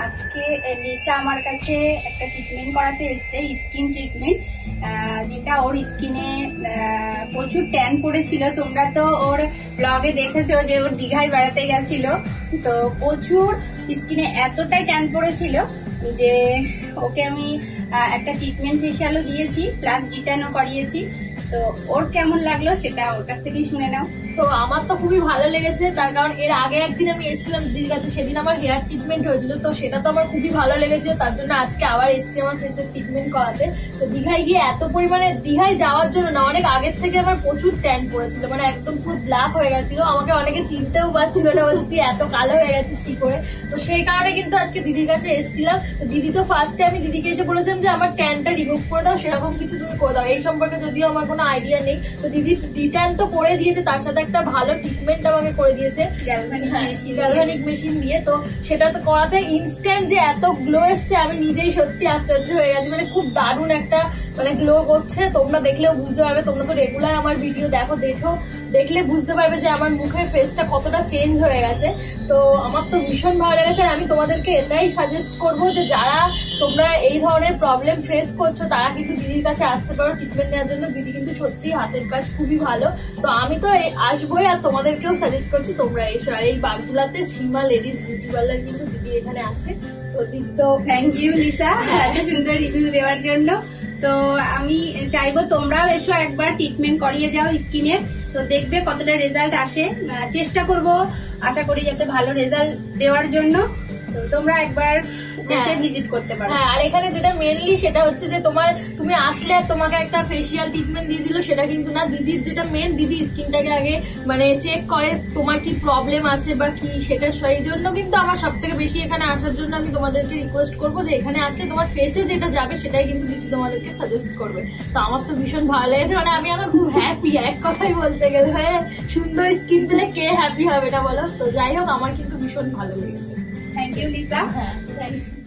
আজকে লিসা আমার কাছে একটা ট্রিটমেন্ট করাতে এসছে, স্কিন ট্রিটমেন্ট, যেটা ওর স্কিনে প্রচুর ট্যান পড়েছিল। তোমরা তো ওর ব্লগে দেখেছো যে ওর দীঘায় বেড়াতে গেছিল, তো প্রচুর স্কিনে এতটাই ট্যান পড়েছিল যে ওকে আমি একটা ট্রিটমেন্ট ফেশিয়ালও দিয়েছি, প্লাস ডিট্যানও করিয়েছি। তো ওর কেমন লাগলো সেটা ওর কাছ থেকেই শুনে নাও। তো আমার তো খুবই ভালো লেগেছে, তার কারণ এর আগে একদিন আমি এসেছিলাম দিদির কাছে, সেদিন আমার হেয়ার ট্রিটমেন্ট হয়েছিল, তো সেটা তো আমার খুবই ভালো লেগেছে। তার জন্য আজকে আবার এসেছি আমার ফেসের ট্রিটমেন্ট করাতে। তো দীঘায় গিয়ে এত পরিমাণে, দীঘায় যাওয়ার জন্য না, অনেক আগের থেকে আমার প্রচুর ট্যান পড়েছিল, মানে একদম পুরো ব্ল্যাক হয়ে গেছিল, আমাকে অনেকে চিনতেও পারছিল না, বলছে তুই এত কালো হয়ে গেছিস কি করে। তো সেই কারণে কিন্তু আজকে দিদির কাছে এসেছিলাম। তো দিদি তো ফার্স্টে আমি দিদিকে এসে বলেছিলাম যে আমার ট্যানটা রিমুভ করে দাও, সেরকম কিছু তুমি করে দাও, এই সম্পর্কে যদিও আমার কোনো আইডিয়া নেই। তো দিদি ডিট্যান তো করে দিয়েছে, তার সাথে একটা ভালো ট্রিটমেন্ট আমাকে করে দিয়েছে গ্যালভানিক মেশিন দিয়ে। তো সেটা তো করাতে ইনস্ট্যান্ট যে এত গ্লো এসছে, আমি নিজেই সত্যি আশ্চর্য হয়ে গেছি, মানে খুব দারুণ একটা মানে গ্লো করছে। তোমরা দেখলেও বুঝতে পারবে, তোমরা তো রেগুলার আমার ভিডিও দেখলে বুঝতে পারবে যে আমার মুখের ফেসটা কতটা চেঞ্জ হয়ে গেছে। তো আমার তো ভীষণ ভালো লেগেছে। আমি তোমাদেরকে এটাই সাজেস্ট করবো যে যারা তোমরা এই ধরনের প্রবলেম ফেস করছো তারা কিন্তু দিদির কাছে আসতে পারো ট্রিটমেন্ট নেওয়ার জন্য। দিদি কিন্তু সত্যি হাতের কাজ খুবই ভালো। তো আমি তো আসবোই, আর তোমাদেরকেও সাজেস্ট করছি তোমরা এসো। আর এই বাগজোলাতে সীমা লেডিস বিউটি পার্লার কিন্তু দিদি এখানে আছে। তো দিদি তো থ্যাংক ইউ লিসা এত সুন্দর রিভিউ দেওয়ার জন্য। তো আমি চাইবো তোমরাও এসো, একবার ট্রিটমেন্ট করিয়ে যাও স্কিনের, তো দেখবে কতটা রেজাল্ট আসে। চেষ্টা করব, আশা করি যাতে ভালো রেজাল্ট দেওয়ার জন্য। তো তোমরা একবার ভিজিট করতে পারো। হ্যাঁ, আর এখানে যেটা মেনলি সেটা হচ্ছে যে তুমি আসলে তোমাকে একটা ফেসিয়াল ট্রিটমেন্ট দিয়ে দিল, সেটা কিন্তু না। দিদির যেটা মেন, দিদি স্কিনটাকে আগে মানে চেক করে তোমার কি প্রবলেম আছে বা কি, সেটা সেই জন্য কিন্তু আমার সব থেকে বেশি এখানে আসার জন্য আমি তোমাদেরকে রিকোয়েস্ট করবো যে এখানে আসলে তোমার ফেসে যেটা যাবে সেটাই কিন্তু দিদি তোমাদেরকে সাজেস্ট করবে। তো আমার তো ভীষণ ভালো লেগেছে, মানে আমি এখন খুব হ্যাপি, এক কথাই বলতে গেলে। হ্যাঁ, সুন্দর স্কিন পেলে কে হ্যাপি হবে না বলো। তো যাই হোক, আমার কিন্তু ভীষণ ভালো লেগেছে। Thank you Lisa. হ্যাঁ, থ্যাংক ইউ।